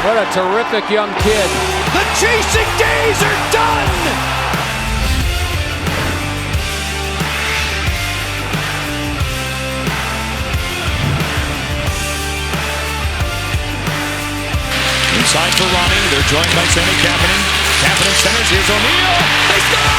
What a terrific young kid. The chasing days are done! Inside for Ronnie. They're joined by Sammy Kapanen. Kapanen centers. Here's O'Neill. They score!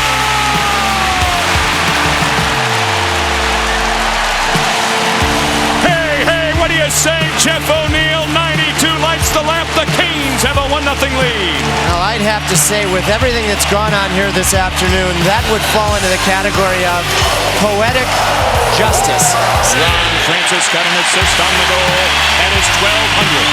Hey, what do you say, Jeff O'Neill? 92 lights the lamp. The Canes have a 1-0 lead. Well, I'd have to say, with everything that's gone on here this afternoon, that would fall into the category of poetic justice. Ron Francis got an assist on the goal at his 1200th.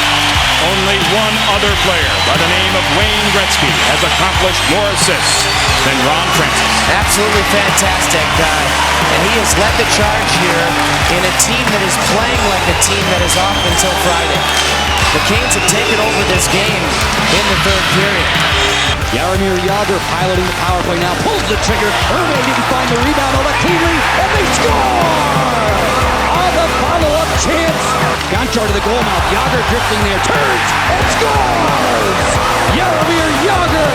Only one other player by the name of Wayne Gretzky has accomplished more assists than Ron Francis. Absolutely fantastic. And he has led the charge here in a team that is playing like a team that is off until Friday. The Canes have taken over this game in the third period. Jaromir Jagr piloting the power play now, pulls the trigger. Hervé didn't find the rebound. O'Leary, and they score! On the follow-up chance. Gonchar to the goal mouth. Jagr drifting there, turns and scores! Jaromir Jagr!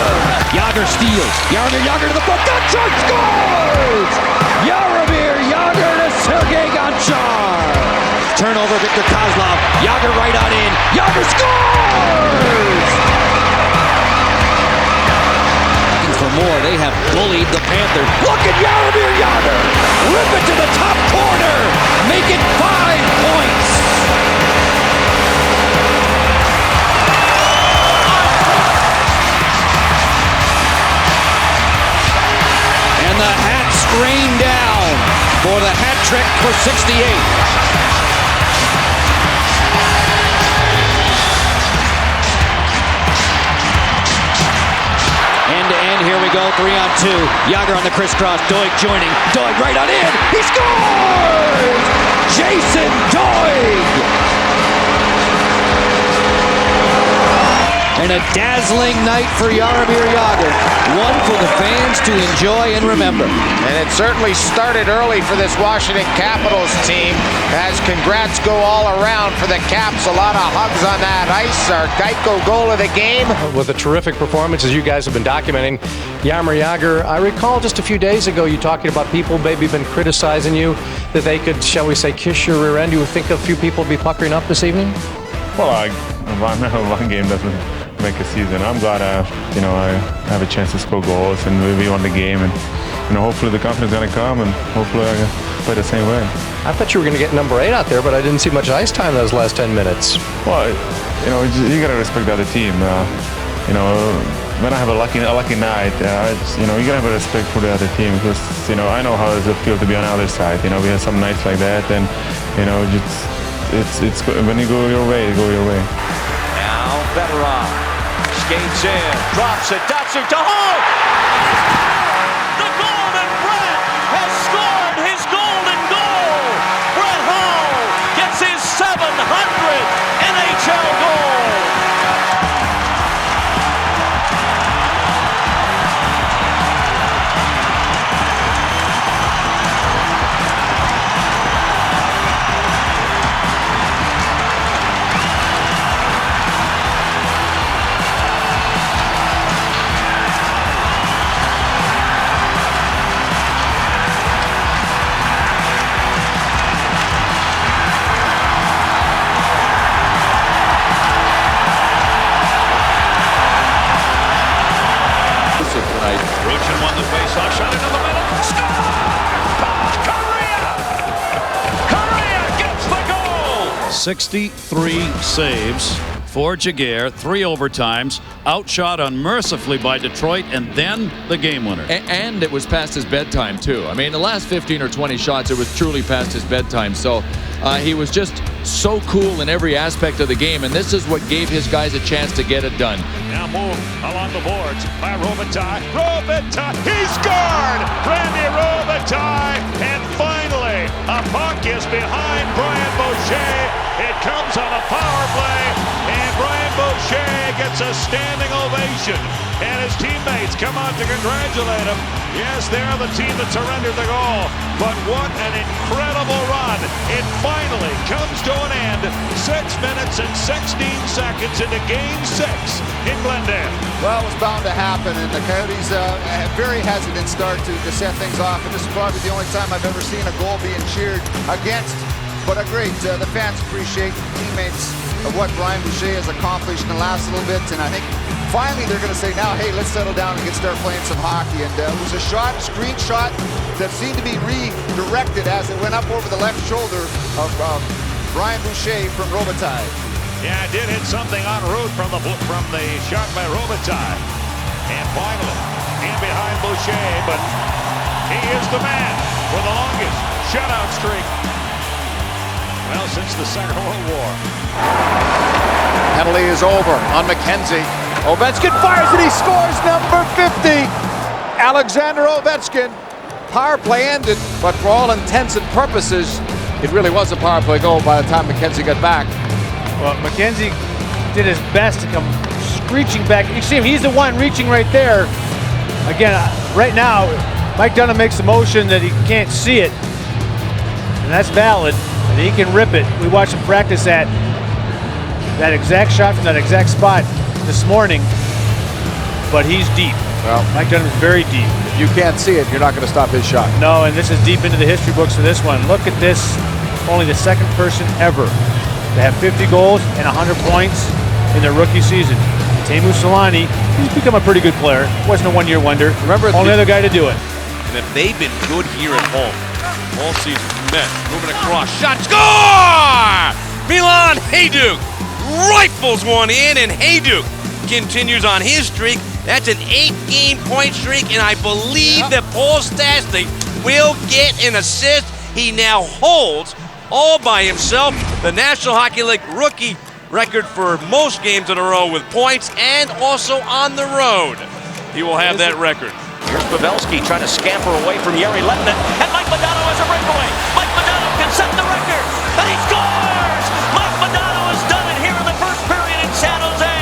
Jagr steals. Jaromir Jagr to the front. Gonchar scores! Jaromir Jagr to Sergei Gonchar! Turnover, Victor Kozlov. Jagr right on in. Jagr scores! For more, they have bullied the Panthers. Look at Jaromir Jagr! Rip it to the top corner! Make it 5 points! And the Hats rain down for the hat trick for 68. End-to-end, here we go, 3-on-2. Jagr on the crisscross, Doig joining. Doig right on in, he scores! Jason Doig! And a dazzling night for Jaromir Jagr. One for the fans to enjoy and remember. And it certainly started early for this Washington Capitals team, as congrats go all around for the Caps. A lot of hugs on that ice. Our Geico goal of the game. With a terrific performance, as you guys have been documenting, Jaromir Jagr, I recall just a few days ago you talking about people maybe been criticizing you, that they could, shall we say, kiss your rear end. Do you think a few people will be puckering up this evening? Well, one game doesn't make a season. I'm glad I have a chance to score goals and we won the game, and hopefully the confidence is going to come, and hopefully I can play the same way. I thought you were going to get number 8 out there, but I didn't see much ice time those last 10 minutes. Well, you got to respect the other team. When I have a lucky night, you got to have a respect for the other team, because I know how it feels to be on the other side. We have some nights like that, and it's when you go your way, go your way. Now Fedorov skates in, drops it, Datsyuk to Hall! The Golden Brett has scored his golden goal! Brett Hall gets his 700th NHL goal! Ruchin won the face-off, shot into the middle, score! Correa gets the goal! 63 saves for Jagr, 3 overtimes, outshot unmercifully by Detroit, and then the game winner. And it was past his bedtime, too. I mean, the last 15 or 20 shots, it was truly past his bedtime. So he was just so cool in every aspect of the game, and this is what gave his guys a chance to get it done. Now move along the boards by Robitaille. Robitaille, he scored! Randy Robitaille, and finally, a puck is behind Brian Boucher. It comes on a power play, and Brian Boucher gets a standing ovation, and his teammates come out to congratulate him. Yes, they're the team that surrendered the goal, but what an incredible run. It finally comes to an end. minutes and 16 seconds into Game 6 in Glendale. Well, it was bound to happen, and the Coyotes a very hesitant start to set things off, and this is probably the only time I've ever seen a goal being cheered against. But great, the fans appreciate teammates of what Brian Boucher has accomplished in the last little bit, and I think finally they're going to say now, hey, let's settle down and start playing some hockey. And it was a screen shot that seemed to be redirected as it went up over the left shoulder of Brian Boucher from Robitaille. Yeah, it did hit something en route from the shot by Robitaille. And finally, in behind Boucher, but he is the man with the longest shutout streak. Well, since the Second World War. Penalty is over on McKenzie. Ovechkin fires and he scores number 50. Alexander Ovechkin. Power play ended, but for all intents and purposes, it really was a power play goal by the time McKenzie got back. Well, McKenzie did his best to come screeching back. You see him, he's the one reaching right there. Again, right now, Mike Dunham makes the motion that he can't see it, and that's valid, and he can rip it. We watched him practice that exact shot from that exact spot this morning, but he's deep. Well, Mike Dunham's very deep. If you can't see it, you're not going to stop his shot. No, and this is deep into the history books for this one. Look at this, only the second person ever to have 50 goals and 100 points in their rookie season. Teemu Selanne, he's become a pretty good player. Wasn't a one-year wonder. Remember, only other guy to do it. And if they've been good here at home all season, men moving across, shot, score! Milan Hajduk rifles one in, and Hajduk continues on his streak. That's an 8-game point streak, and I believe that Paul Stastny will get an assist. He now holds, all by himself, the National Hockey League rookie record for most games in a row with points and also on the road. He will have that record. Here's Pavelski trying to scamper away from Jere Lehtinen, and Mike Modano has a breakaway. Mike Modano can set the record, and he scores! Mike Modano has done it here in the first period in San Jose.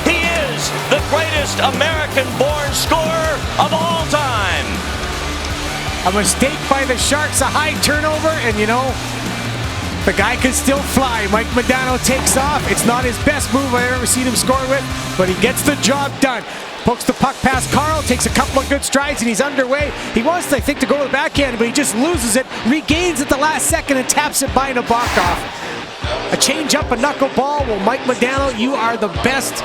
He is the greatest American-born scorer of all time. A mistake by the Sharks, a high turnover, and you know, the guy could still fly. Mike Modano takes off. It's not his best move I've ever seen him score with, but he gets the job done. Pokes the puck past Carl, takes a couple of good strides, and he's underway. He wants, I think, to go to the backhand, but he just loses it, regains it the last second, and taps it by Nabokov. A change-up, a knuckleball. Well, Mike Modano, you are the best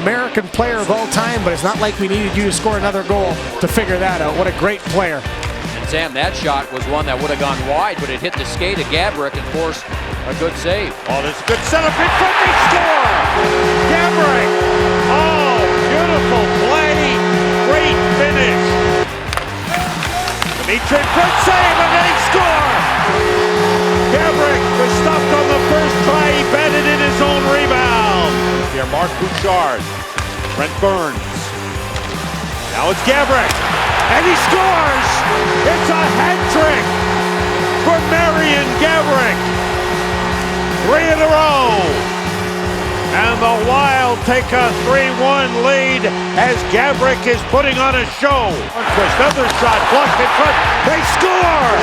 American player of all time, but it's not like we needed you to score another goal to figure that out. What a great player. And Sam, that shot was one that would have gone wide, but it hit the skate of Gaborik and forced a good save. Oh, this is a good setup in front. They score! Gaborik! Oh, beautiful play. Great finish. Dimitri, great save, and they score! Gaborik was stopped on the first try. He batted in his own rebound. Here, Marc Bouchard. Brent Burns. Now it's Gaborik. And he scores! It's a hat trick for Marian Gaborik. 3 in a row. And the Wild take a 3-1 lead as Gaborik is putting on a show. Another shot blocked in front. They score!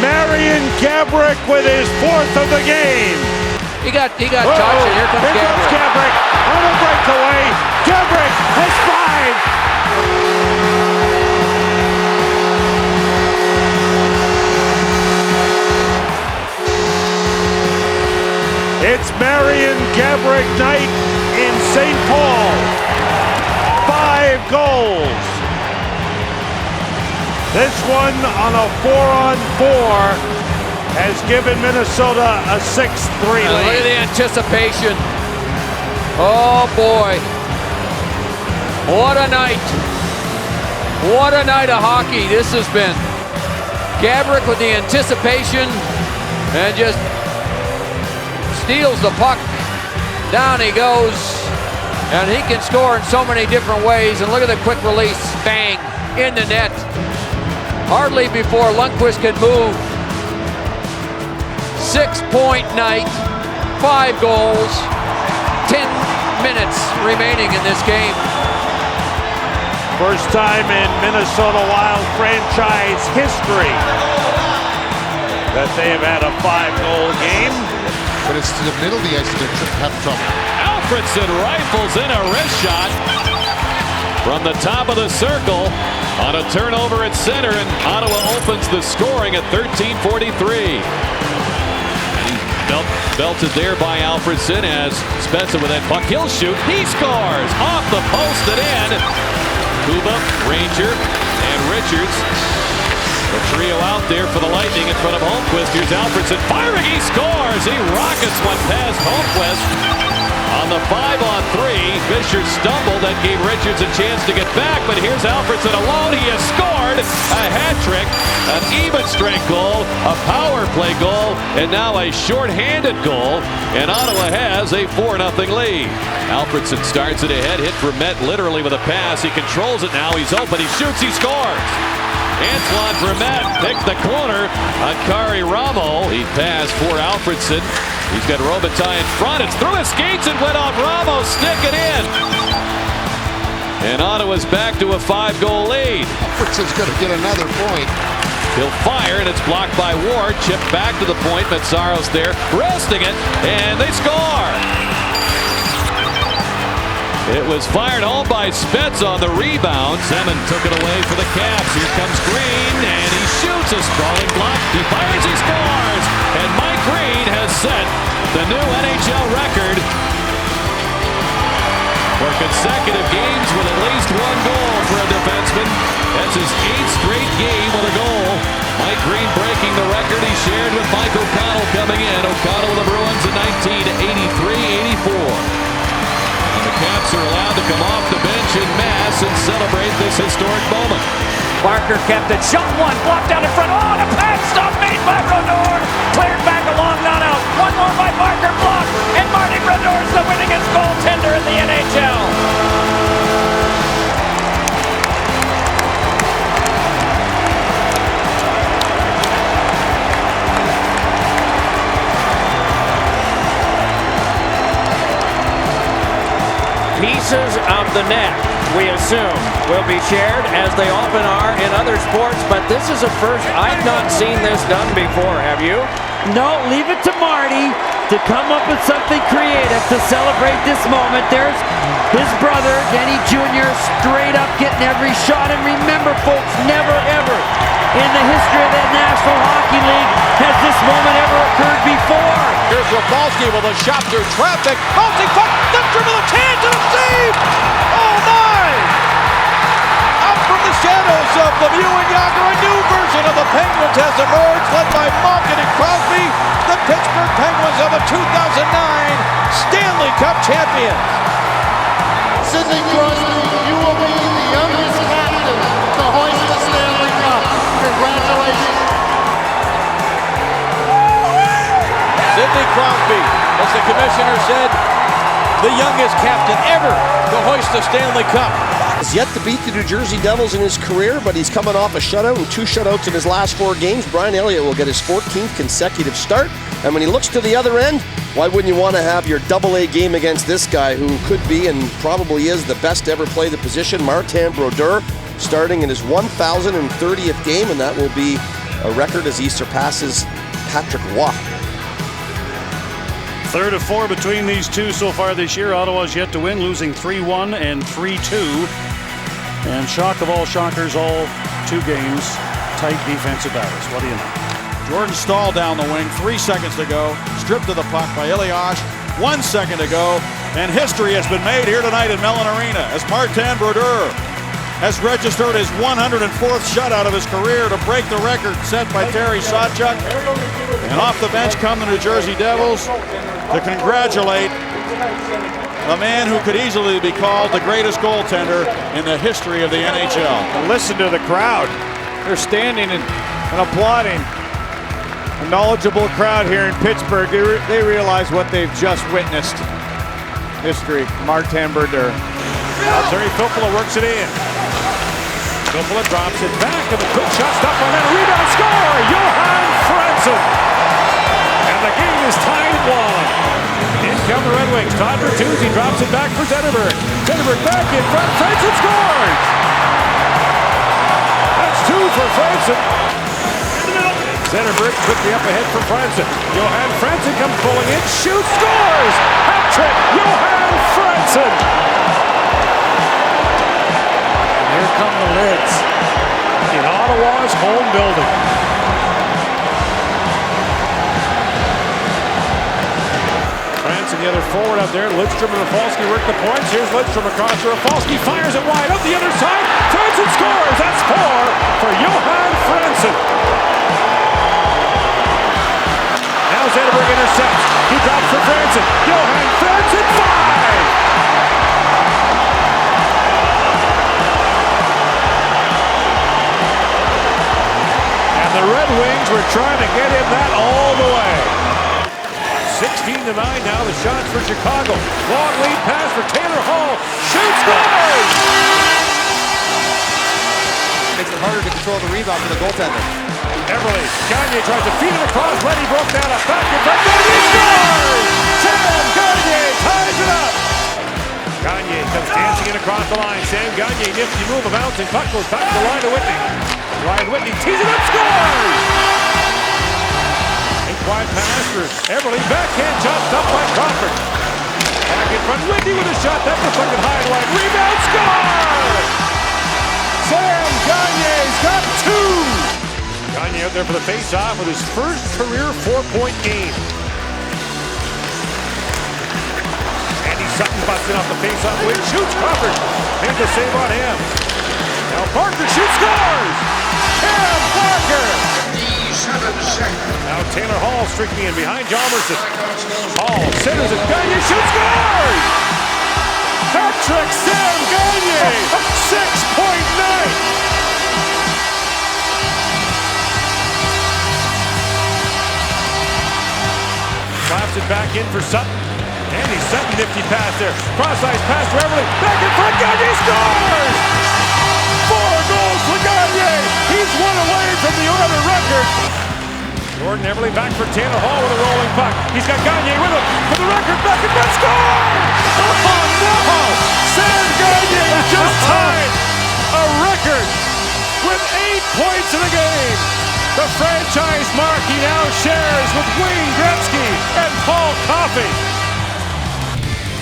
Marian Gaborik with his 4th of the game. He got touched, and here comes Gaborik on a breakaway. Gaborik has 5. It's Marian Gaborik night in St. Paul. 5 goals. This one on a 4-on-4. Has given Minnesota a 6-3 lead. Look at the anticipation. Oh boy. What a night. What a night of hockey this has been. Gaborik with the anticipation and just steals the puck. Down he goes. And he can score in so many different ways. And look at the quick release. Bang. In the net. Hardly before Lundqvist can move. 6-point night, 5 goals, 10 minutes remaining in this game. First time in Minnesota Wild franchise history that they have had a 5-goal game. But it's to the middle of the ice that they're having trouble. Alfredsson rifles in a wrist shot from the top of the circle on a turnover at center, and Ottawa opens the scoring at 13:43. Belted there by Alfredsson as Spezza with that puck. He'll shoot. He scores off the post and in. Kuba, Ranger, and Richards. The trio out there for the Lightning in front of Holmquist. Here's Alfredsson firing. He scores. He rockets one past Holmquist. On the 5-on-3, Fisher stumbled. That gave Richards a chance to get back, but here's Alfredsson alone. He has scored a hat trick, an even strength goal, a power play goal, and now a short-handed goal, and Ottawa has a 4-0 lead. Alfredsson starts it ahead, hit for Met literally with a pass. He controls it now. He's open. He shoots. He scores. Antoine Vermette picked the corner on Kari Ramo. He passed for Alfredsson. He's got Robitaille in front. It's through his skates and went off Ramo. Stick it in. And Ottawa's back to a 5-goal lead. Alfredsson's going to get another point. He'll fire, and it's blocked by Ward. Chipped back to the point. Mazzaro's there, resting it, and they score. It was fired home by Spezza on the rebound. Semin took it away for the Caps. Here comes Green, and he shoots a sprawling block. He fires, he scores, and Mike Green has set the new NHL record for consecutive games with at least one goal for a defenseman. That's his 8th straight game with a goal. Mike Green breaking the record he shared with Mike O'Connell coming in. O'Connell with the Bruins in 1983-84. The Caps are allowed to come off the bench in mass and celebrate this historic moment. Barker kept it. Shot one. Blocked out in front. Oh, and a pass stop made by Brodeur. Cleared back along, not out. One more by Barker. Blocked. And Marty Brodeur is the winningest goaltender in the NHL. Pieces of the net, we assume, will be shared, as they often are in other sports, but this is a first. I've not seen this done before, have you? No, leave it to Marty to come up with something creative to celebrate this moment. There's his brother, Denny Jr., straight up getting every shot. And remember, folks, never ever in the history of the National Hockey League has this moment ever occurred before. Here's Rafalski with a shot through traffic. Bouncing puck, the dribble of chance and a save! Oh my! Out from the shadows of Lemieux and Jagr, a new version of the Penguins has emerged, led by Malkin and Crosby. The Pittsburgh Penguins are the 2009 Stanley Cup champions. Sidney Crosby, you will be the youngest captain to hoist the Stanley Cup. Congratulations. Sidney Crosby, as the commissioner said, the youngest captain ever to hoist the Stanley Cup. He's yet to beat the New Jersey Devils in his career, but he's coming off a shutout and 2 shutouts in his last 4 games. Brian Elliott will get his 14th consecutive start. And when he looks to the other end, why wouldn't you want to have your AA game against this guy who could be and probably is the best to ever play the position, Martin Brodeur, starting in his 1,030th game, and that will be a record as he surpasses Patrick Roy. 3rd of 4 between these two so far this year. Ottawa's yet to win, losing 3-1 and 3-2. And shock of all shockers, all 2 games, tight defensive battles. What do you know? Jordan Staal down the wing, 3 seconds to go. Stripped of the puck by Elias, 1 second to go. And history has been made here tonight at Mellon Arena as Martin Brodeur has registered his 104th shutout of his career to break the record set by Terry Sawchuk. And off the bench come the New Jersey Devils to congratulate a man who could easily be called the greatest goaltender in the history of the NHL. And listen to the crowd. They're standing and applauding. A knowledgeable crowd here in Pittsburgh. They realize what they've just witnessed. History. Martin Brodeur. Terry Filppula works it in. Filppula drops it back, and the quick shot stopped on that rebound. Score! Johan Franzen! And the game is tied at 1. In come the Red Wings. Todd Bertuzzi drops it back for Zetterberg. Zetterberg back in front. Franzen scores! That's 2 for Franzen. Zetterberg quickly up ahead for Franzen. Johan Franzen comes pulling in, shoots, scores! Hat-trick, Johan Franzen! And here come the Lids. In Ottawa's home building. Franzen, the other forward out there. Lidstrom and Rafalski work the points. Here's Lidstrom across to Rafalski. Fires it wide up the other side. Franzen scores. That's 4 for Johan Franzen. Now Zetterberg intercepts. He drops for Franzen. Johan Franzen, 5! The Red Wings were trying to get in that all the way. 16-9 now, the shots for Chicago. Long lead pass for Taylor Hall. Shoots, scores! Makes it harder to control the rebound for the goaltender. Everly, Gagne tries to feed it across. Letty broke down a back in front. Gagne scores! Sam Gagne ties it up. Gagne comes dancing in across the line. Sam Gagne, nifty move, a bouncing puck goes back to the line to Whitney. Ryan Whitney tees it up, scores! A quiet pass for Everly, backhand shot stopped by Crawford. Back in front, Whitney with a shot, that deflected high and wide, rebound, score! Sam Gagne's got 2! Gagne out there for the face-off with his first career 4-point game. Andy Sutton busting off the face-off wing, shoots, Crawford made the save on him. Now Parker shoots, scores! Cam Parker! Now Taylor Hall streaking in behind Hjalmarsson. Hall centers it, Gagne shoots, scores! Hat-trick, Sam Gagne! 6-point night! Slaps it back in for Sutton. Andy Sutton, nifty pass there. Cross-ice pass to Everly. Back in front, Gagne scores! 4 goals for Gagne! He's 1 away from the Oilers record. Jordan Everly back for Taylor Hall with a rolling puck. He's got Gagne with him for the record. Back in front, score! Oh no! Sam Gagne just tied a record with 8 points in the game. The franchise mark he now shares with Wayne Gretzky and Paul Coffey.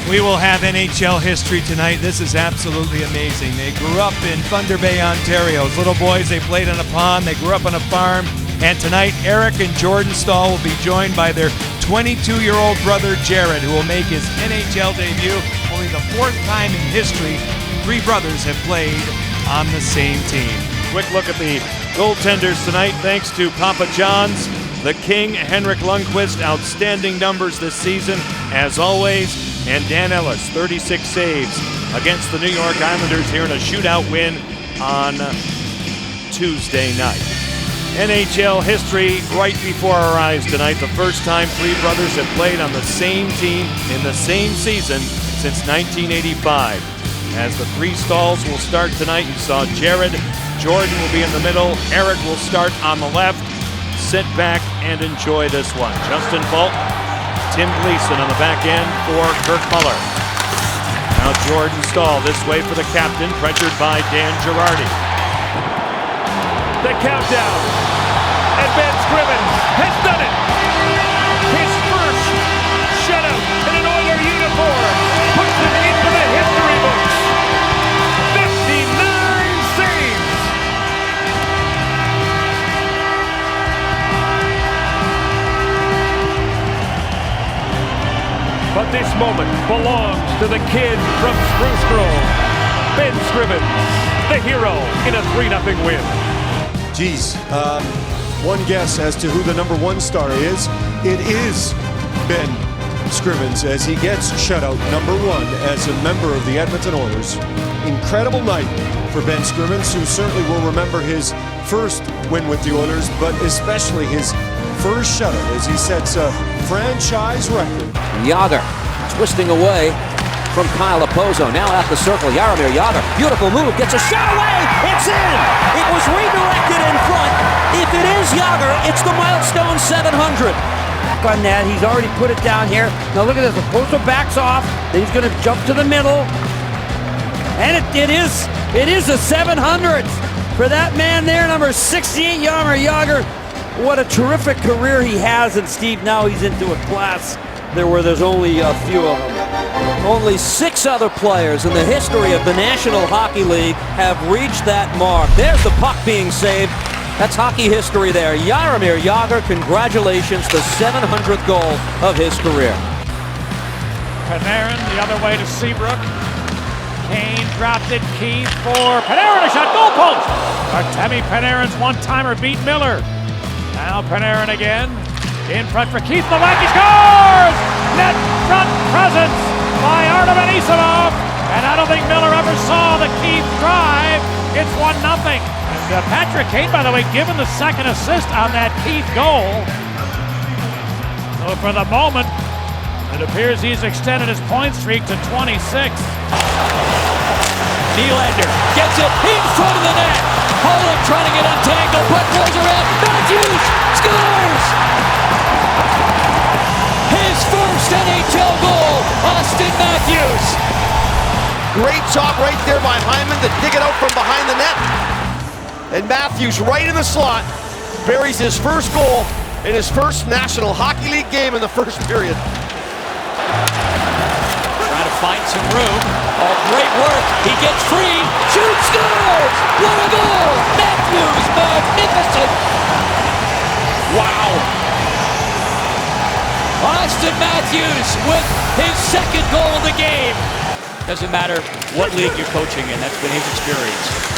We will have NHL history tonight. This is absolutely amazing. They grew up in Thunder Bay, Ontario. As little boys, they played on a pond. They grew up on a farm. And tonight, Eric and Jordan Staal will be joined by their 22-year-old brother, Jared, who will make his NHL debut. Only the 4th time in history 3 brothers have played on the same team. Quick look at the goaltenders tonight. Thanks to Papa John's, the King, Henrik Lundqvist, outstanding numbers this season, as always. And Dan Ellis, 36 saves against the New York Islanders here in a shootout win on Tuesday night. NHL history right before our eyes tonight. The first time 3 brothers have played on the same team in the same season since 1985. As the 3 Stalls will start tonight, you saw Jared. Jordan will be in the middle. Eric will start on the left. Sit back and enjoy this one. Justin Falk, Tim Gleason on the back end for Kirk Muller. Now Jordan Staal this way for the captain, pressured by Dan Girardi. The countdown, and Ben Scriven has done it. His first shutout in an Oiler uniform puts him into the history books. 59 saves. But this moment belongs to the kid from Spruce Grove, Ben Scriven, the hero in a 3-0 win. Geez, one guess as to who the #1 star is. It is Ben Scrivens as he gets shutout #1 as a member of the Edmonton Oilers. Incredible night for Ben Scrivens, who certainly will remember his first win with the Oilers, but especially his first shutout as he sets a franchise record. Jagr twisting away from Kyle Opozo. Now at the circle, Jaromir Jagr. Beautiful move, gets a shot away. It's in. It was redirected in front. If it is Jagr, it's the milestone 700. On that, he's already put it down here. Now look at this. Opozo backs off. Then he's going to jump to the middle. And it is a 700th for that man there, number 68, Jaromir Jagr. What a terrific career he has, and Steve, now he's into a class there where there's only a few of them. Only 6 other players in the history of the National Hockey League have reached that mark. There's the puck being saved. That's hockey history there. Jaromir Jagr, congratulations, the 700th goal of his career. Panarin the other way to Seabrook. Kane dropped it, Keith for Panarin, a shot, goal post! Artemi Panarin's one-timer beat Miller. Now Panarin again, in front for Keith Novak, he scores! Net front presence by Artem Anisimov, and I don't think Miller ever saw the Keith drive. It's 1-0. And Patrick Kane, by the way, given the second assist on that Keith goal. So for the moment, it appears he's extended his point streak to 26. Nylander gets it in front of the net. Holland trying to get untangled. Puck goes around. Matthews scores! His first NHL goal, Austin Matthews. Great job right there by Hyman to dig it out from behind the net. And Matthews right in the slot buries his first goal in his first National Hockey League game in the first period. Trying to find some room. Oh, great work. He gets free. Shoots, scores! What a goal! Matthews, magnificent! Wow. Austin Matthews with his second goal of the game. Doesn't matter what league you're coaching in. That's been his experience.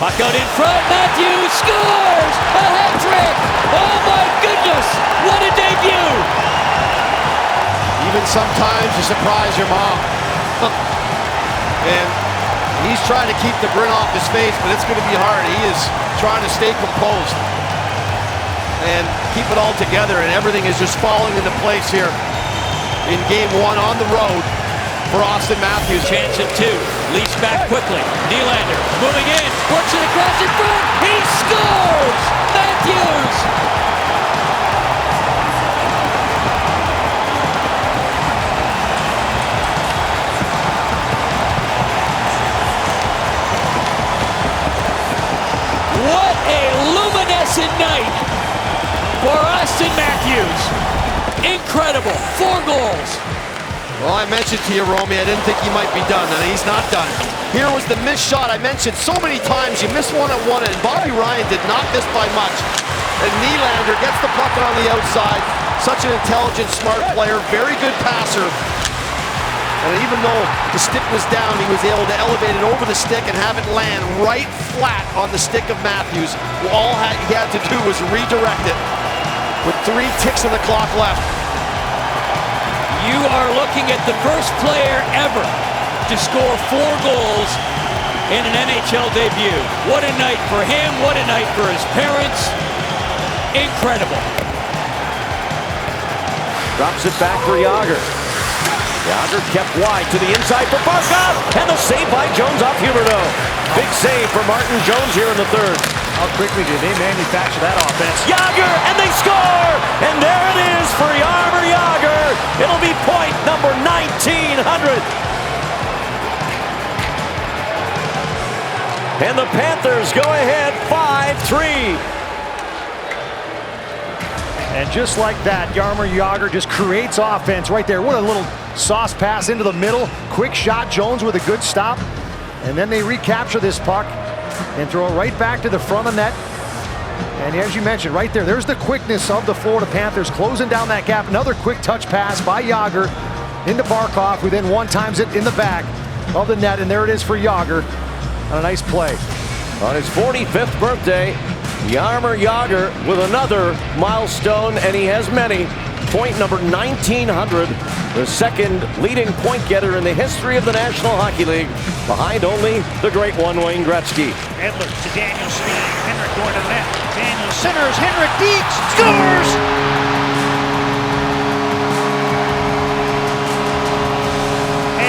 Puck out in front. Matthews scores! A hat trick! Oh my goodness! What a debut! Even sometimes you surprise your mom. And he's trying to keep the grin off his face, but it's going to be hard. He is trying to stay composed and keep it all together, and everything is just falling into place here in game 1 on the road for Austin Matthews. Chance at 2. Leafs back quickly. Nylander moving in. Works it across in front. He scores! Matthews! What a luminescent night for Austin Matthews. Incredible. 4 goals. Well, I mentioned to you, Romy, I didn't think he might be done, and he's not done. Here was the missed shot I mentioned so many times. You miss one at one, and Bobby Ryan did not miss by much. And Nylander gets the puck on the outside. Such an intelligent, smart player, very good passer. And even though the stick was down, he was able to elevate it over the stick and have it land right flat on the stick of Matthews. All he had to do was redirect it with 3 ticks of the clock left. You are looking at the first player ever to score 4 goals in an NHL debut. What a night for him, what a night for his parents. Incredible. Drops it back for Jagr. Jagr kept wide to the inside for Barkov, and the save by Jones off Huberdeau. Big save for Martin Jones here in the third. How quickly did they manufacture that offense? Jagr, and they score! And there it is for Jaromir Jagr. It'll be point number 1900. And the Panthers go ahead 5-3. And just like that, Jaromir Jagr just creates offense right there. What a little sauce pass into the middle. Quick shot, Jones with a good stop. And then they recapture this puck and throw it right back to the front of net. And as you mentioned, right there, there's the quickness of the Florida Panthers closing down that gap. Another quick touch pass by Jagr into Barkov, who then one-times it in the back of the net. And there it is for Jagr on a nice play. On his 45th birthday, Jaromir Jagr with another milestone, and he has many. Point number 1900, the second leading point getter in the history of the National Hockey League, behind only the great one, Wayne Gretzky. Edler to Daniel Smith. Henrik going to the net. Daniel centers. Henrik Deeks scores!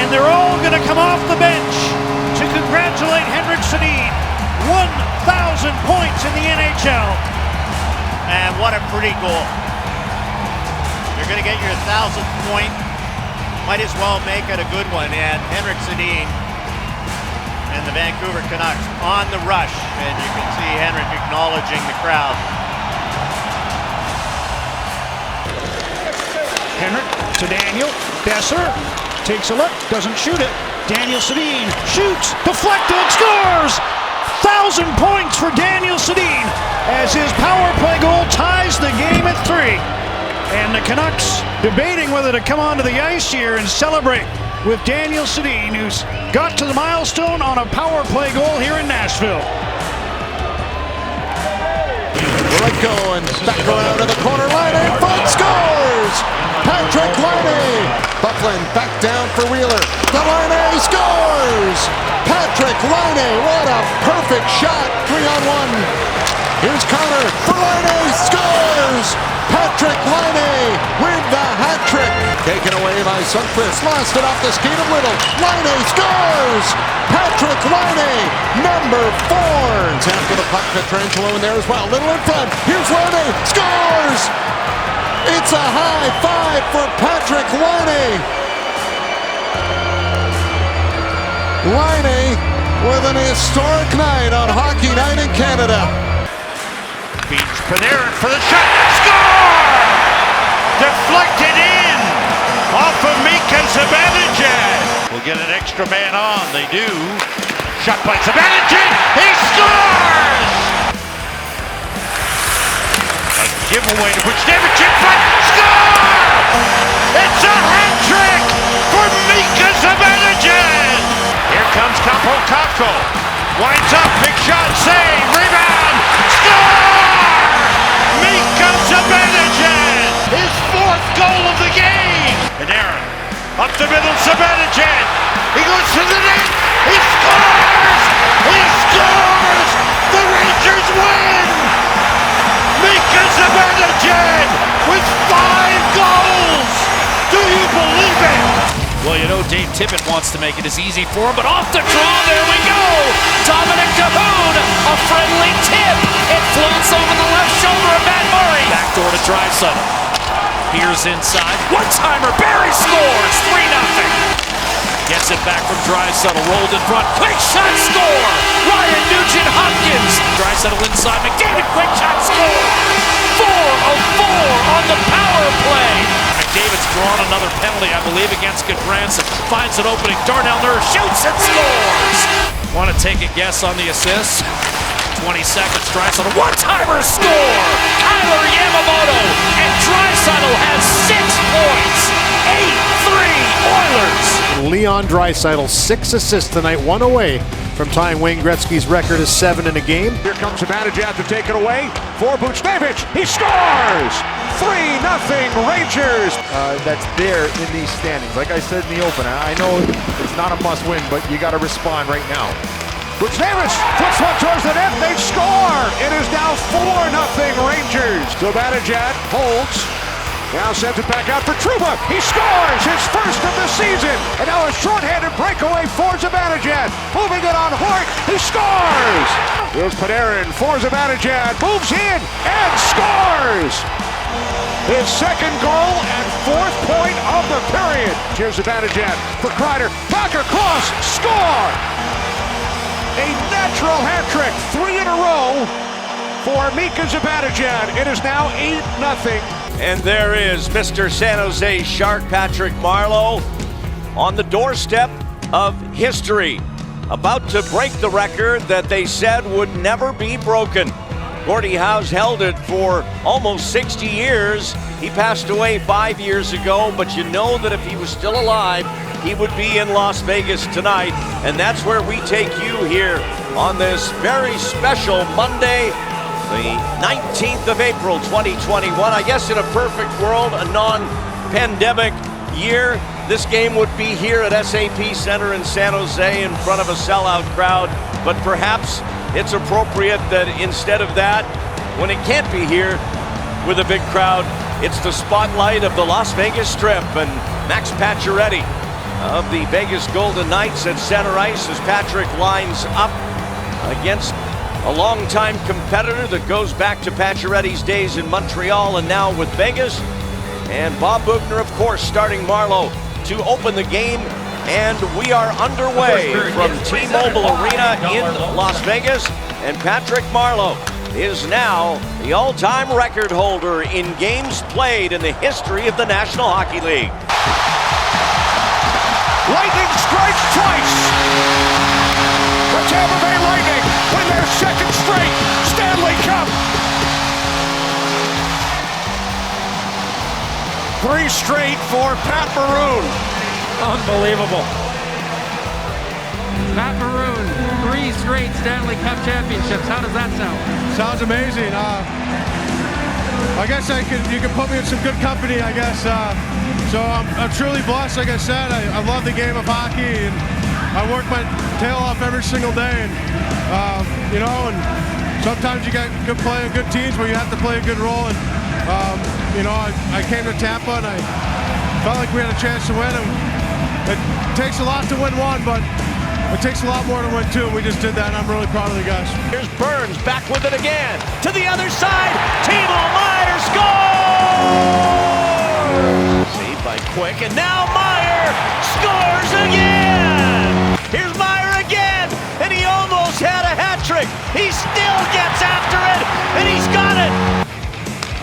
And they're all going to come off the bench to congratulate Henrik Sedin. 1,000 points in the NHL. And what a pretty goal. You're going to get your 1,000th point. Might as well make it a good one. And Henrik Sedin and the Vancouver Canucks on the rush. And you can see Henrik acknowledging the crowd. to Daniel. Besser takes a look, doesn't shoot it. Daniel Sedin shoots, deflected, scores! 1,000 points for Daniel Sedin as his power play goal ties the game at 3. And the Canucks debating whether to come onto the ice here and celebrate with Daniel Sedin, who's got to the milestone on a power play goal here in Nashville. Letko and back around to the corner line and front scores! Patrick Laine! Bufflin back down for Wheeler. The Laine scores! Patrick Laine, what a perfect shot! 3-on-1. Here's Connor for Laine, scores! Patrick Laine with the hat trick. Taken away by Sundqvist. Lost it off the skate of Little. Laine scores! Patrick Laine, number 4. Tap for the puck. Pietrangelo in there as well. Little in front. Here's Laine. Scores! It's a high five for Patrick Laine. Laine with an historic night on Hockey Night in Canada. Beats Panarin for the shot. Score! Deflected in off of Mika Zibanejad. We'll get an extra man on. They do. Shot by Zibanejad. He scores! A giveaway to Buchnevich in front. Score! It's a hat trick for Mika Zibanejad. Here comes Kaapo Kakko. Winds up. Big shot. Save. Rebound. Score! Mika Zibanejad. His 4th goal of the game. Panarin up the middle. Zibanejad. He goes to the net. He scores! He scores! The Rangers win! Mika Zibanejad with 5 goals! Do you believe it? Well, you know Dave Tippett wants to make it as easy for him, but off the draw, there we go! Dominic Cahoon, a friendly tip! It floats over the left shoulder of Matt Murray! Backdoor to Draisaitl. Here's inside. One-timer, Barrie scores! 3-0. Gets it back from Draisaitl, rolled in front. Quick shot, score! Ryan Nugent-Hopkins. Draisaitl inside, McDavid, quick shot, score! 4 of 4 on the power play! McDavid's drawn another penalty, I believe, against Goodbranson. Finds an opening. Darnell Nurse shoots and scores! Want to take a guess on the assist? 20 seconds. Draisaitl, one-timer score! Tyler Yamamoto, and Draisaitl has 6 points. 8-3 Oilers. Leon Draisaitl, 6 assists tonight, 1 away from tying Wayne Gretzky's record of 7 in a game. Here comes Zibanejad to take it away for Buchnevich. He scores! 3-0 Rangers. That's there in these standings. Like I said in the open, I know it's not a must-win, but you got to respond right now. Buchnevich flips one towards the net. They score. It is now 4-0 Rangers. Zibanejad holds. Now sends it back out for Trouba. He scores his first of the season. And now a shorthanded breakaway for Zibanejad. Moving it on Hort. He scores. Here's Panarin for Zibanejad. Moves in and scores. His 2nd goal and 4th point of the period. Here's Zibanejad for Kreider. Back across. Score. A natural hat trick. 3 in a row for Mika Zibanejad. It is now 8-0. And there is Mr. San Jose Shark Patrick Marleau on the doorstep of history, about to break the record that they said would never be broken. Gordie Howe's held it for almost 60 years. He passed away 5 years ago, but you know that if he was still alive, he would be in Las Vegas tonight. And that's where we take you here on this very special Monday, the 19th of April, 2021. I guess in a perfect world, a non-pandemic year, this game would be here at SAP Center in San Jose in front of a sellout crowd. But perhaps it's appropriate that instead of that, when it can't be here with a big crowd, it's the spotlight of the Las Vegas Strip. And Max Pacioretty of the Vegas Golden Knights at center ice as Patrick lines up against a longtime competitor that goes back to Pacioretty's days in Montreal and now with Vegas. And Bob Boughner, of course, starting Marleau to open the game. And we are underway from T-Mobile Arena in Las Vegas. And Patrick Marleau is now the all-time record holder in games played in the history of the National Hockey League. Lightning strikes twice. The Tampa Bay Lightning win their second straight Stanley Cup. 3 straight for Pat Maroon. Unbelievable. Pat Maroon, 3 straight Stanley Cup championships. How does that sound? Sounds amazing. I guess you can put me in some good company, I guess. So I'm truly blessed. Like I said, I love the game of hockey, and I work my tail off every single day. And and sometimes you got good teams where you have to play a good role. And I came to Tampa and I felt like we had a chance to win. And it takes a lot to win one, but it takes a lot more to win two, and we just did that, and I'm really proud of the guys. Here's Burns back with it again. To the other side, Timo Meier scores! Saved by Quick, and now Meier scores again! Here's Meier again, and he almost had a hat trick. He still gets after it, and he's got it!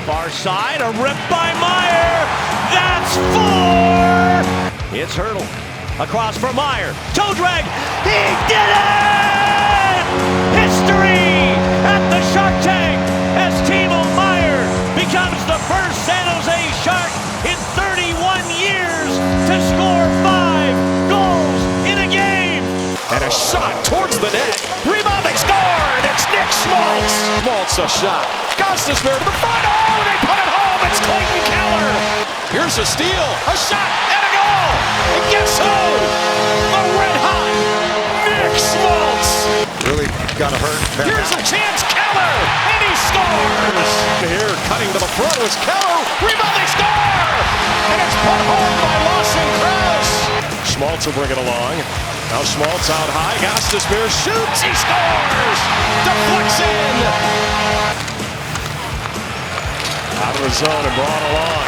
Far side, a rip by Meier. That's 4! It's Hurdle. Across for Meier. Toe drag. He did it! History at the Shark Tank as Timo Meier becomes the first San Jose Shark in 31 years to score 5 goals in a game. And a shot towards the net. Rebound, they scored! It's Nick Schmaltz. Schmaltz a shot. Gostisbehere to the front. Oh, they put it home. It's Clayton Keller. Here's a steal. A shot and a goal. And guess who? The red hot Nick Schmaltz. Really gotta hurt. Here's a chance. Keller. And he scores. Here, cutting to the front was Keller. Rebound, they score. And it's put home by Lawson Crouse. Schmaltz will bring it along. Now Schmaltz out high. Gostisbehere shoots. He scores. Deflects in. Out of the zone and brought along.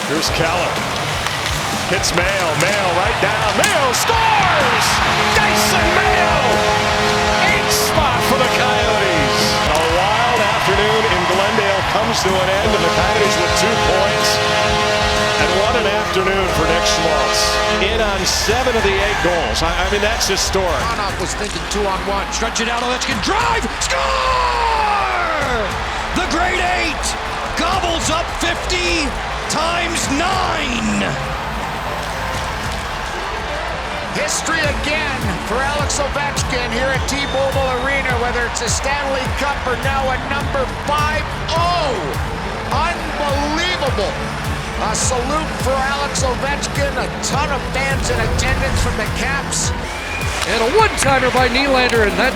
Here's Keller. Hits Mayo. Mayo right down. Mayo scores! Dyson Mayo! 8th spot for the Coyotes. A wild afternoon in Glendale comes to an end, and the Coyotes with 2 points. And what an afternoon for Nick Schmaltz. In on 7 of the 8 goals. I mean, that's historic. Konoff was thinking 2-on-1. Stretch it out. Ovechkin drive. Score! The Great 8 gobbles up 50 times 9. History again for Alex Ovechkin here at T-Mobile Arena, whether it's a Stanley Cup or now a number 5-0. Unbelievable. A salute for Alex Ovechkin. A ton of fans in attendance from the Caps. And a one-timer by Nylander, and that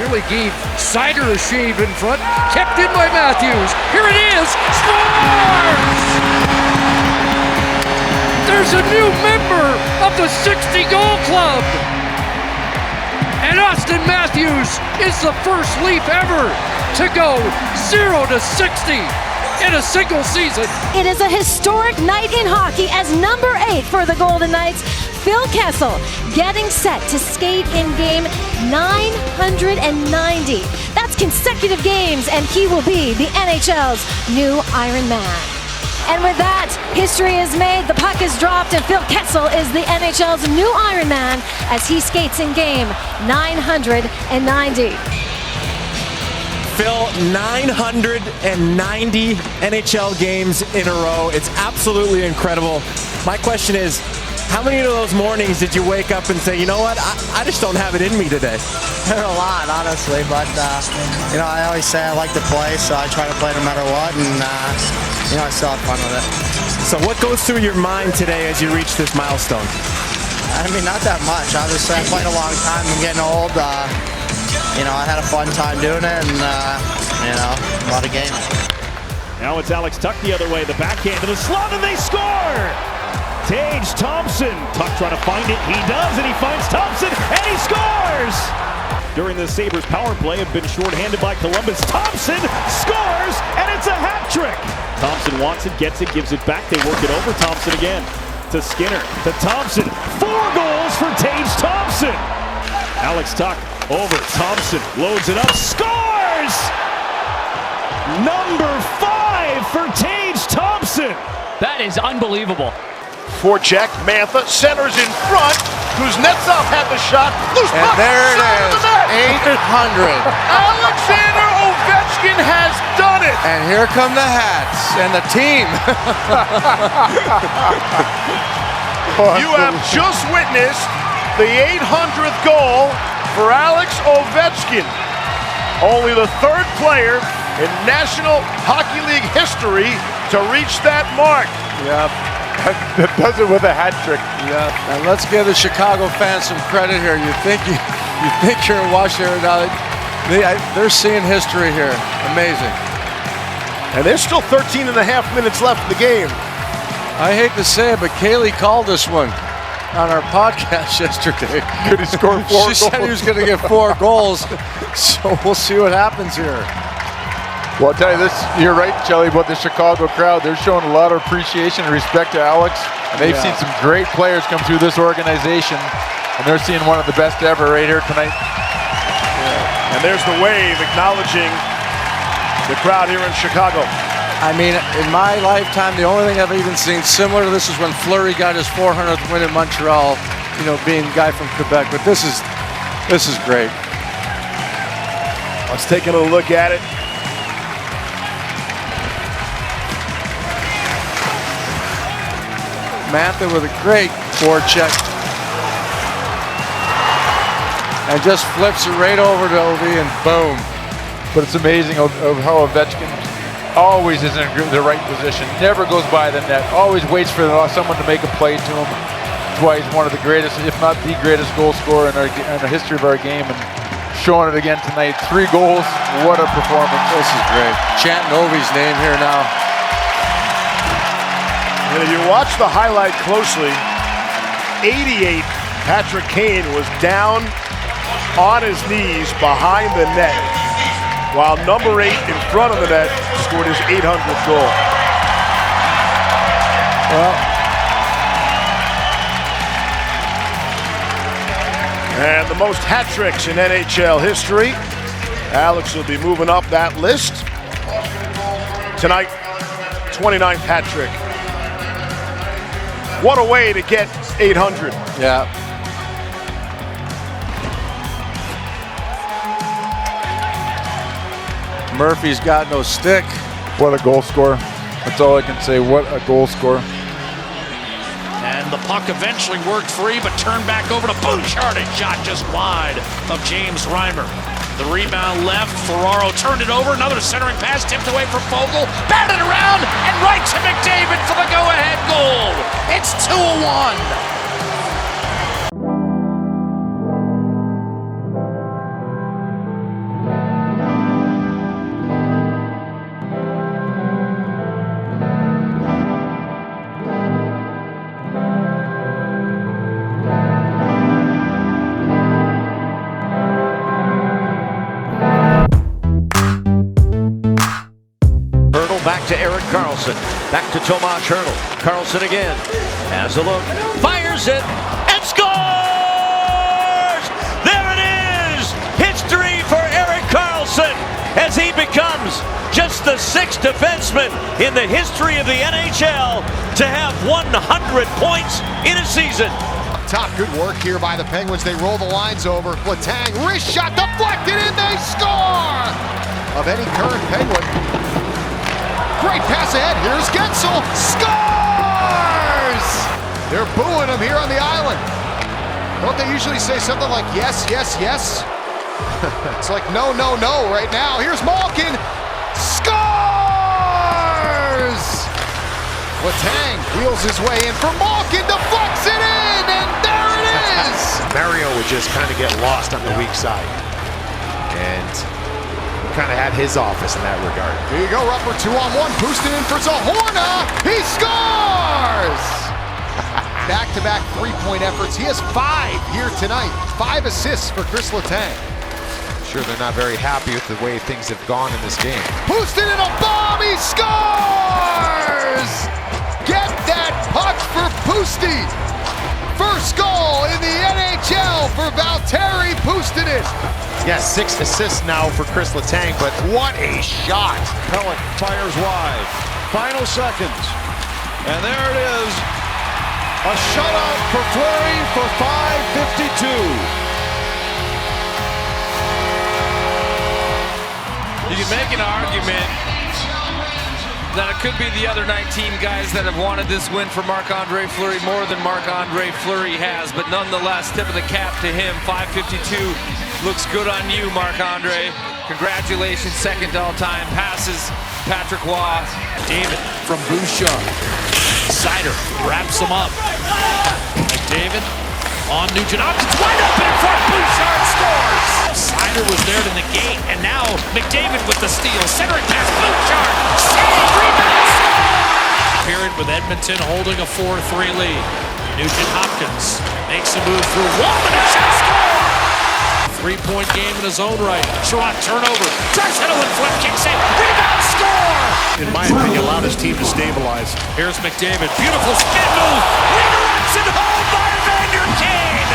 nearly gave Sider a shave in front. Kept in by Matthews. Here it is. Scores! There's a new member of the 60-goal club. And Austin Matthews is the first Leaf ever to go 0 to 60 in a single season. It is a historic night in hockey as number 8 for the Golden Knights, Phil Kessel, getting set to skate in game 990. That's consecutive games, and he will be the NHL's new Iron Man. And with that, history is made, the puck is dropped, and Phil Kessel is the NHL's new Iron Man as he skates in game 990. Phil, 990 NHL games in a row. It's absolutely incredible. My question is, how many of those mornings did you wake up and say, you know what, I just don't have it in me today? There are a lot, honestly, but I always say I like to play, so I try to play no matter what, and I still have fun with it. So what goes through your mind today as you reach this milestone? I mean, not that much. Obviously, I played a long time. I'm getting old. I had a fun time doing it, and a lot of games. Now it's Alex Tuch the other way, the backhand to the slot, and they score! Tage Thompson. Tuch trying to find it. He does, and he finds Thompson, and he scores! During the Sabres power play, have been shorthanded by Columbus. Thompson scores, and it's a hat trick! Thompson wants it, gets it, gives it back. They work it over. Thompson again to Skinner, to Thompson. 4 goals for Tage Thompson! Alex Tuch over. Thompson loads it up, scores! Number 5 for Tage Thompson! That is unbelievable. forecheck. Mantha centers in front. Kuznetsov had the shot. Loose And puck. there it Shot to is. the net. 800. Alexander Ovechkin has done it. And here come the hats and the team. You have just witnessed the 800th goal for Alex Ovechkin. Only the third player in National Hockey League history to reach that mark. Yep. That does it with a hat trick. Yep. And let's give the Chicago fans some credit here. You think you're in Washington now? They're seeing history here. Amazing. And there's still 13 and a half minutes left in the game. I hate to say it, but Kaylee called this one on our podcast yesterday. Could he score 4 goals? She said he was going to get 4 goals. So we'll see what happens here. Well, I'll tell you this, you're right, Shelly, about the Chicago crowd. They're showing a lot of appreciation and respect to Alex. And they've seen some great players come through this organization. And they're seeing one of the best ever right here tonight. Yeah. And there's the wave acknowledging the crowd here in Chicago. I mean, in my lifetime, the only thing I've even seen similar to this is when Fleury got his 400th win in Montreal, you know, being a guy from Quebec. But this is great. Let's take a little look at it. Mantha with a great forecheck. And just flips it right over to Ovi and boom. But it's amazing of how Ovechkin always is in the right position, never goes by the net, always waits for someone to make a play to him. That's why he's one of the greatest, if not the greatest goal scorer in the history of our game, and showing it again tonight. 3 goals, what a performance. This is great. Chanting Ovi's name here now. And if you watch the highlight closely, 88, Patrick Kane was down on his knees behind the net, while number 8 in front of the net scored his 800th goal. Well, and the most hat tricks in NHL history. Alex will be moving up that list. Tonight, 29th hat trick. What a way to get 800. Yeah. Murphy's got no stick. What a goal scorer. That's all I can say. What a goal scorer. And the puck eventually worked free, but turned back over to Bouchard. A shot just wide of James Reimer. The rebound left. Ferraro turned it over. Another centering pass tipped away from Fogle. Batted around and right to McDavid for the go-ahead goal. It's 2-1. Back to Erik Karlsson. Back to Tomas Hertl. Karlsson again. Has a look. Fires it. And scores! There it is! History for Erik Karlsson as he becomes just the 6th defenseman in the history of the NHL to have 100 points in a season. Top good work here by the Penguins. They roll the lines over. Letang, wrist shot deflected and they score! Of any current Penguin. Great pass ahead. Here's Gensel. Scores! They're booing him here on the island. Don't they usually say something like yes, yes, yes? It's like no, no, no right now. Here's Malkin. Scores! Letang wheels his way in for Malkin. Deflects it in, and there it is! Mario would just kind of get lost on the weak side. And kind of had his office in that regard. Here you go, Rupper, 2-on-1, boosted in for Zahorna. He scores! Back-to-back three-point efforts. He has 5 here tonight. 5 assists for Chris Letang. Sure, they're not very happy with the way things have gone in this game. Boosted in a bomb, he scores! Get that puck for Pusty. First goal in the NHL for Valtteri Puustinen. Yes, 6 assists now for Chris Letang, but what a shot. Pellet fires wide. Final seconds. And there it is. A shutout for Fleury for 5:52. You can make an argument that it could be the other 19 guys that have wanted this win for Marc-Andre Fleury more than Marc-Andre Fleury has, but nonetheless, tip of the cap to him. 5:52 looks good on you, Marc-Andre. Congratulations, second all-time. Passes Patrick Waugh. David from Bouchard. Seider wraps him up. McDavid on Nugent Hopkins, wide open in front. Bouchard scores. Seider was there to negate, and now McDavid with the steal. Centering pass, Bouchard. Save, rebound, score! Period with Edmonton holding a 4-3 lead. Nugent Hopkins makes a move through Wallman and shot, score! 3-point game in his own right. Sherrod turnover. Draisaitl with flip kick save. Rebound, score! In my opinion, allowed his team to stabilize. Here's McDavid. Beautiful spin move. Redirection home by Evander Kane.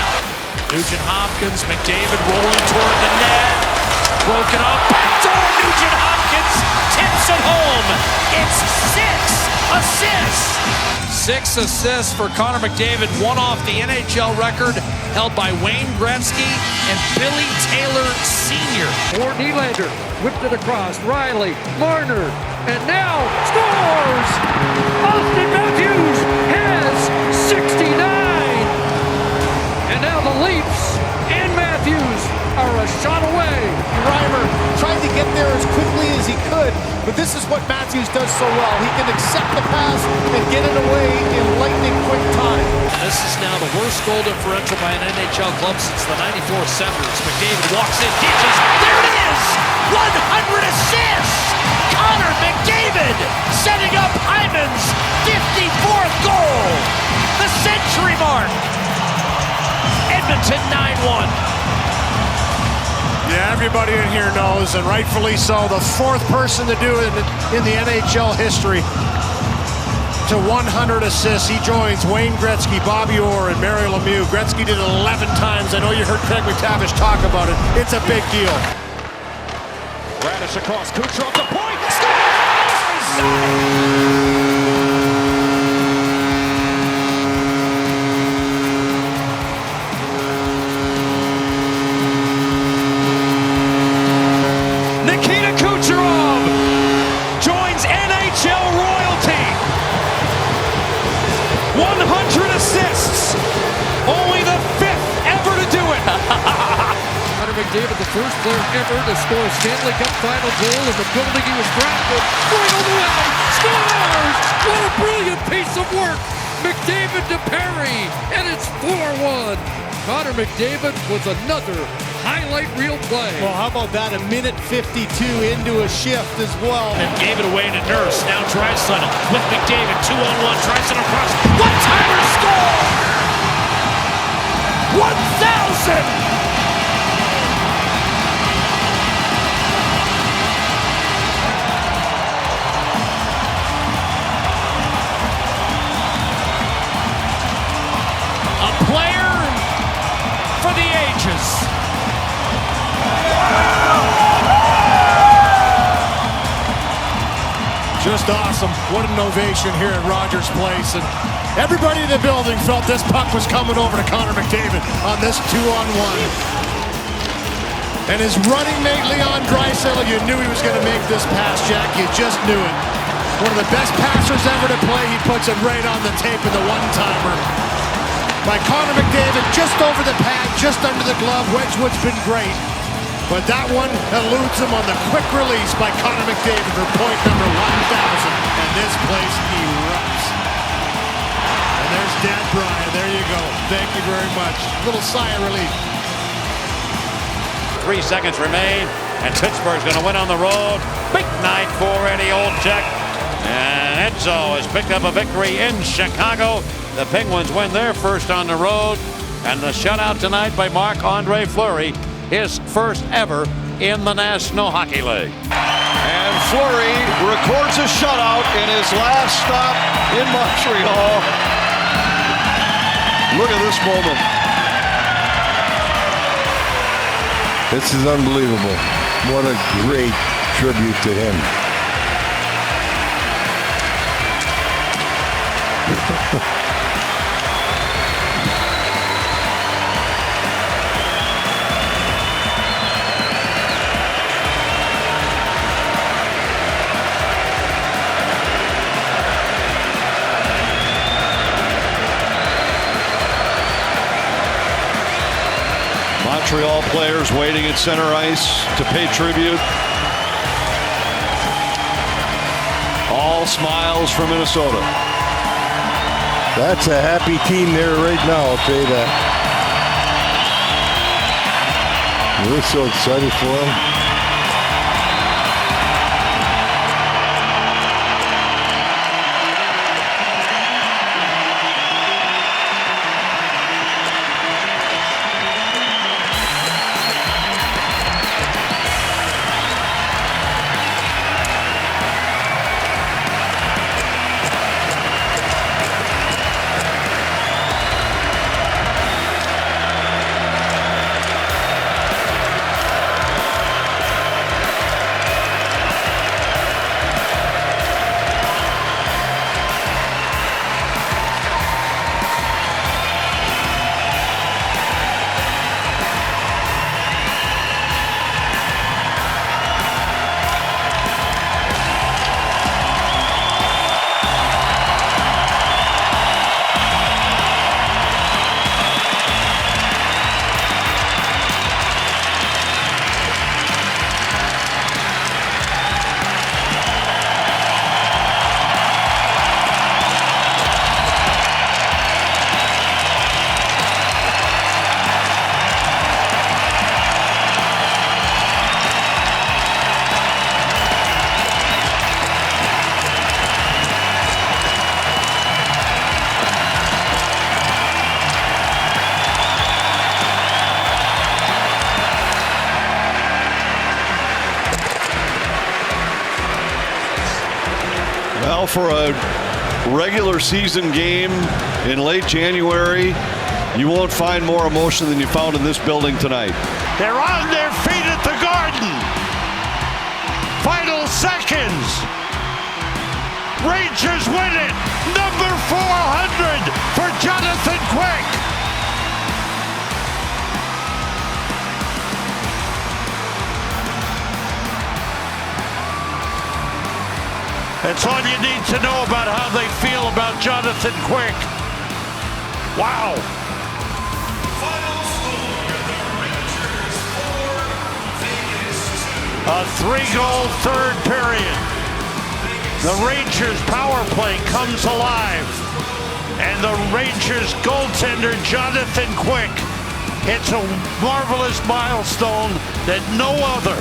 Nugent Hopkins. McDavid rolling toward the net. Broken up. Backdoor Nugent Hopkins tips it home. It's 6 assists. 6 assists for Connor McDavid, one off the NHL record held by Wayne Gretzky and Billy Taylor Sr. Or Nylander whipped it across. Riley, Marner, and now scores! Austin Matthews has 69! And now the Leafs and Matthews are a shot away. Reimer tried to get there as quickly as he could, but this is what Matthews does so well. He can accept the pass and get it away in lightning quick time. This is now the worst goal differential by an NHL club since the 94 Sabres. McDavid walks in, dishes, there it is! 100 assists! Connor McDavid setting up Hyman's 54th goal! The century mark! Edmonton 9-1. Yeah, everybody in here knows, and rightfully so, the fourth person to do it in the NHL history to 100 assists. He joins Wayne Gretzky, Bobby Orr, and Mario Lemieux. Gretzky did it 11 times. I know you heard Craig McTavish talk about it. It's a big deal. Radish across, Kucherov to point, Nikita Kucherov joins NHL royalty. 100 assists. Only the 5th ever to do it. Connor McDavid, the first player ever to score a Stanley Cup final goal in the building he was drafted. Right on the way, scores! What a brilliant piece of work! McDavid to Perry, and it's 4-1. Connor McDavid with another highlight reel play. Well, how about that? A minute 52 into a shift as well. And gave it away to Nurse. Now Draisaitl with McDavid. 2-on-1. Draisaitl across. One-timer score! 1,000! A player for the ages. Just awesome. What an ovation here at Rogers Place. And everybody in the building felt this puck was coming over to Connor McDavid on this 2-on-1. And his running mate, Leon Draisaitl, you knew he was going to make this pass, Jack. You just knew it. One of the best passers ever to play. He puts it right on the tape in the one-timer. By Connor McDavid, just over the pad, just under the glove. Wedgwood's been great. But that one eludes him on the quick release by Connor McDavid for point number 1,000. And this place erupts. And there's Dad Brian. There you go. Thank you very much. Little sigh of relief. 3 seconds remain, and Pittsburgh's going to win on the road. Big night for Eddie Olczyk. And Edzo has picked up a victory in Chicago. The Penguins win their first on the road. And the shutout tonight by Marc-Andre Fleury, his first ever in the National Hockey League. And Fleury records a shutout in his last stop in Montreal. Look at this moment. This is unbelievable. What a great tribute to him. Montreal players waiting at center ice to pay tribute. All smiles for Minnesota. That's a happy team there right now, I'll tell you that. We're so excited for them. Well, for a regular season game in late January, you won't find more emotion than you found in this building tonight. They're on their feet at the Garden. Final seconds. Rangers win it. Number 400 for Jonathan Quick. That's all you need to know about how they feel about Jonathan Quick. Wow. A 3-goal third period. The Rangers power play comes alive. And the Rangers goaltender Jonathan Quick hits a marvelous milestone that no other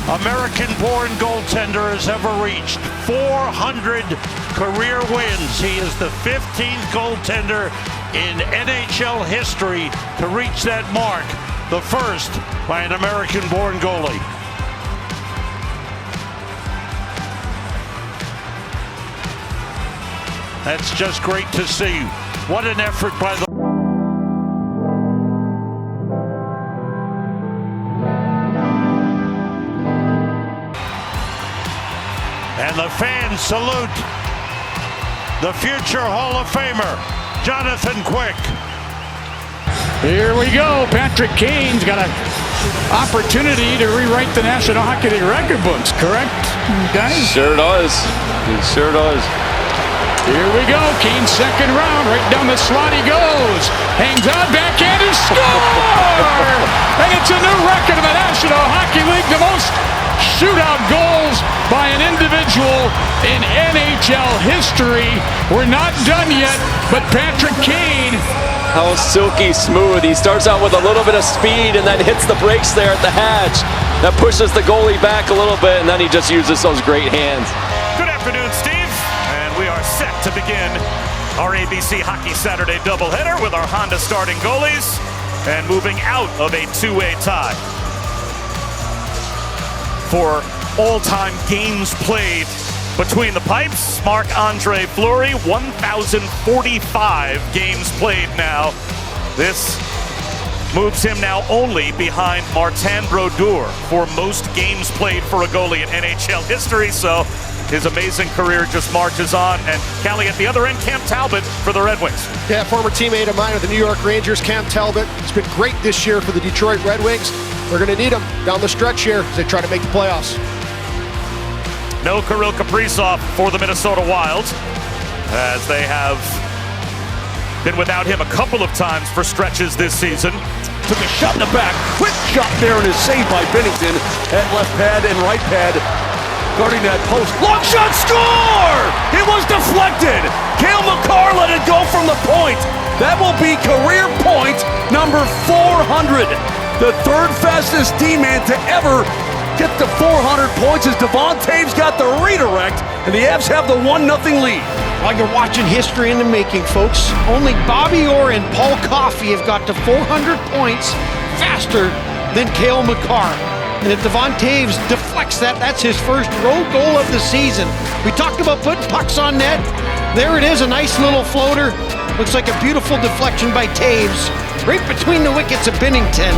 American-born goaltender has ever reached. 400 career wins. He is the 15th goaltender in NHL history to reach that mark. The first by an American-born goalie. That's just great to see. What an effort by the and the fans salute the future Hall of Famer, Jonathan Quick. Here we go. Patrick Kane's got an opportunity to rewrite the National Hockey League record books, correct, guys? Sure does. He sure does. Here we go. Kane's second round. Right down the slot he goes. Hangs on, backhand, and score! And it's a new record in the National Hockey League. The most shootout goals by an individual in NHL history. We're not done yet, but Patrick Kane. How silky smooth. He starts out with a little bit of speed and then hits the brakes there at the hatch. That pushes the goalie back a little bit, and then he just uses those great hands. Good afternoon, Steve. And we are set to begin our ABC Hockey Saturday doubleheader with our Honda starting goalies and moving out of a two-way tie. For all-time games played between the pipes, Marc-Andre Fleury, 1,045 games played now. This moves him now only behind Martin Brodeur for most games played for a goalie in NHL history, so his amazing career just marches on. And Callie at the other end, Cam Talbot for the Red Wings. Yeah, former teammate of mine with the New York Rangers, Cam Talbot. It's been great this year for the Detroit Red Wings. They're going to need him down the stretch here as they try to make the playoffs. No Kirill Kaprizov for the Minnesota Wild, as they have been without him a couple of times for stretches this season. took a shot in the back. Quick shot there and is saved by Binnington at left pad and right pad. Guarding that post. Long shot, score! It was deflected. Cale Makar let it go from the point. That will be career point number 400. The third fastest D-man to ever get to 400 points as Devon Toews got the redirect, and the Avs have the 1-0 lead. While you're watching history in the making, folks, only Bobby Orr and Paul Coffey have got to 400 points faster than Cale Makar. And if Devon Toews deflects that, that's his first road goal of the season. We talked about putting pucks on net. There it is, a nice little floater. Looks like a beautiful deflection by Toews, right between the wickets of Binnington.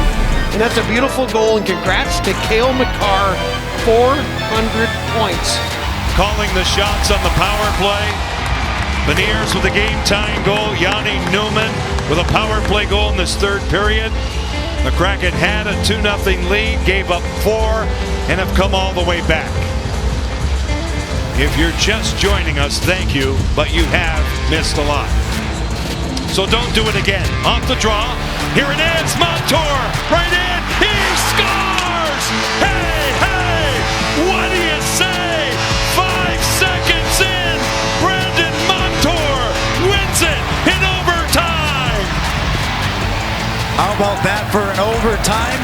And that's a beautiful goal, and congrats to Cale Makar, 400 points. Calling the shots on the power play. Beniers with a game-tying goal. Yanni Newman with a power play goal in this third period. The Kraken had a 2-0 lead, gave up 4, and have come all the way back. If you're just joining us, thank you, but you have missed a lot. So don't do it again. Off the draw. Here it is. Montour right in. He scores! Hey, hey! What do you say? 5 seconds in. Brandon Montour wins it in overtime. How about that for an overtime?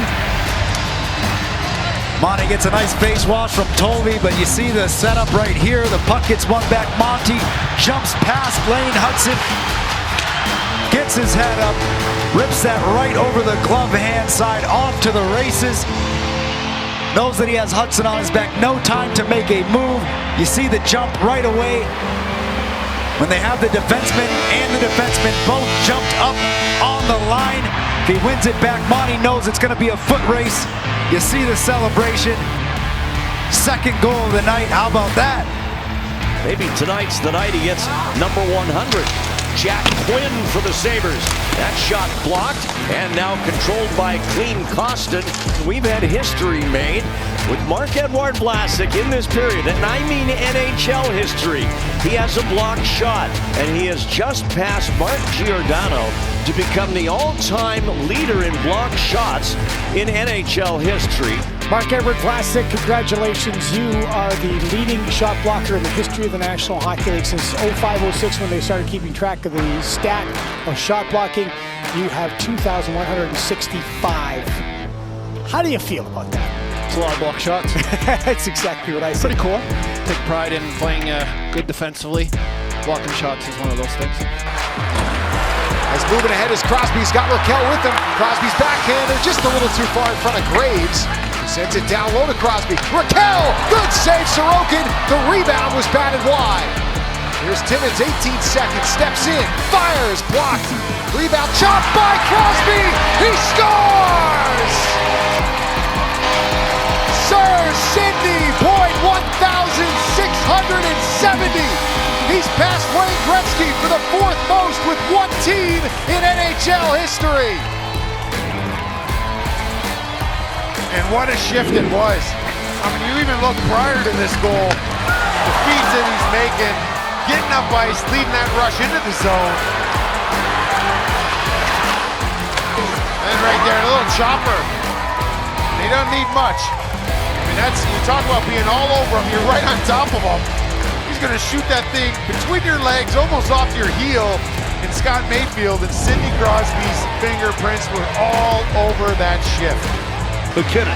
Monty gets a nice face wash from Tolvey, but you see the setup right here. The puck gets won back. Monty jumps past Lane Hudson. Gets his head up, rips that right over the glove hand side off to the races. Knows that he has Hudson on his back, no time to make a move. You see the jump right away. When they have the defenseman and the defenseman both jumped up on the line. If he wins it back, Monty knows it's gonna be a foot race. You see the celebration. Second goal of the night, how about that? Maybe tonight's the night he gets number 100. Jack Quinn for the Sabres. That shot blocked and now controlled by Klim Kostin. We've had history made with Marc-Edouard Vlasic in this period, and I mean NHL history. He has a blocked shot, and he has just passed Mark Giordano to become the all-time leader in blocked shots in NHL history. Marc-Edouard Vlasic, congratulations. You are the leading shot blocker in the history of the National Hockey League since 05-06 when they started keeping track of the stat of shot blocking. You have 2,165. How do you feel about that? It's a lot of block shots. That's exactly what I said. Pretty cool. Take pride in playing good defensively. Blocking shots is one of those things. As moving ahead is Crosby's got Raquel with him. Crosby's backhander just a little too far in front of Graves. He sends it down low to Crosby. Raquel, good save, Sorokin. The rebound was batted wide. Here's Timmins, 18 seconds, steps in, fires, blocked. Rebound chopped by Crosby. He scores! Sir Sidney Boyd, 1,670. He's passed Wayne Gretzky for the 4th most with one team in NHL history. And what a shift it was. I mean, you even look prior to this goal, the feeds that he's making, getting up ice, leading that rush into the zone. And right there, a little chopper. He doesn't need much. I mean, that's, you talk about being all over him, you're right on top of him. He's gonna shoot that thing between your legs, almost off your heel. And Scott Mayfield and Sidney Crosby's fingerprints were all over that shift. McKinnon.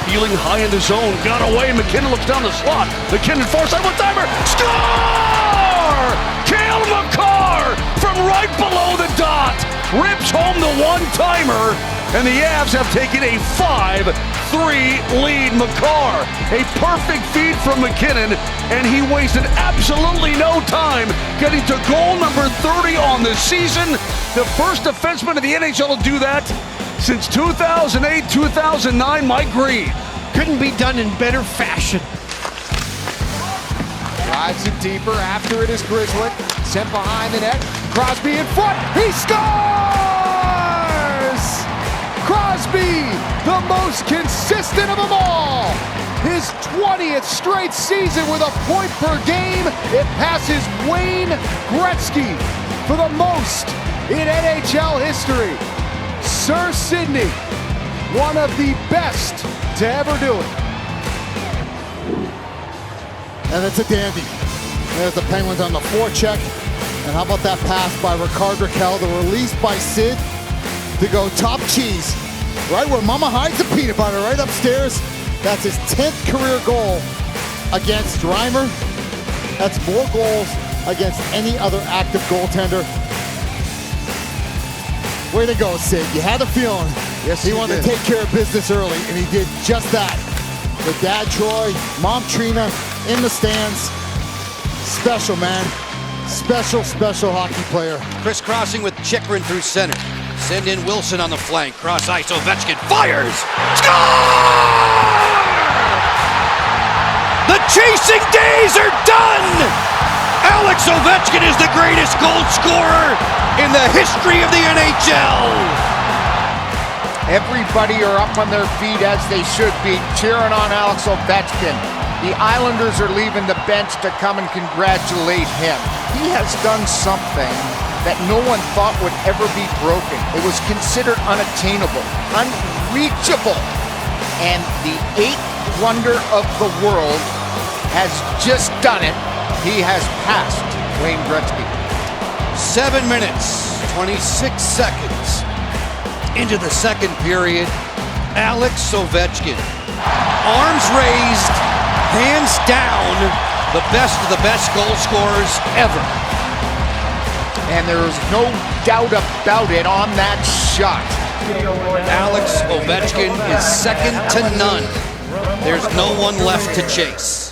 Peeling high in the zone, got away. McKinnon looks down the slot. McKinnon four-side one-timer. Score! Cale Makar from right below the dot rips home the one-timer, and the Avs have taken a 5-3 lead. Makar, a perfect feed from McKinnon, and he wasted absolutely no time getting to goal number 30 on the season. The first defenseman in the NHL to do that since 2008-2009, Mike Green. Couldn't be done in better fashion. Drives it deeper, after it is Grzelcyk, sent behind the net, Crosby in front, he scores! Crosby, the most consistent of them all. His 20th straight season with a point per game. It passes Wayne Gretzky for the most in NHL history. Sir Sidney, one of the best to ever do it. And it's a dandy. There's the Penguins on the forecheck. And how about that pass by Ricard Raquel, the release by Sid to go top cheese. Right where Mama hides the peanut butter, right upstairs. That's his 10th career goal against Reimer. That's more goals against any other active goaltender. Way to go, Sid. You had a feeling. Yes, he wanted to take care of business early, and he did just that. With Dad Troy, Mom Trina in the stands. Special, man. Special, special hockey player. Crisscrossing with Chychrun through center. Send in Wilson on the flank. Cross ice, Ovechkin fires! Score! The chasing days are done! Alex Ovechkin is the greatest goal scorer in the history of the NHL! Everybody are up on their feet as they should be, cheering on Alex Ovechkin. The Islanders are leaving the bench to come and congratulate him. He has done something that no one thought would ever be broken. It was considered unattainable, unreachable. And the eighth wonder of the world has just done it. He has passed Wayne Gretzky. 7 minutes, 26 seconds into the second period. Alex Ovechkin, arms raised, hands down, the best of the best goal scorers ever. And there's no doubt about it on that shot. Alex Ovechkin is second to none. There's no one left to chase.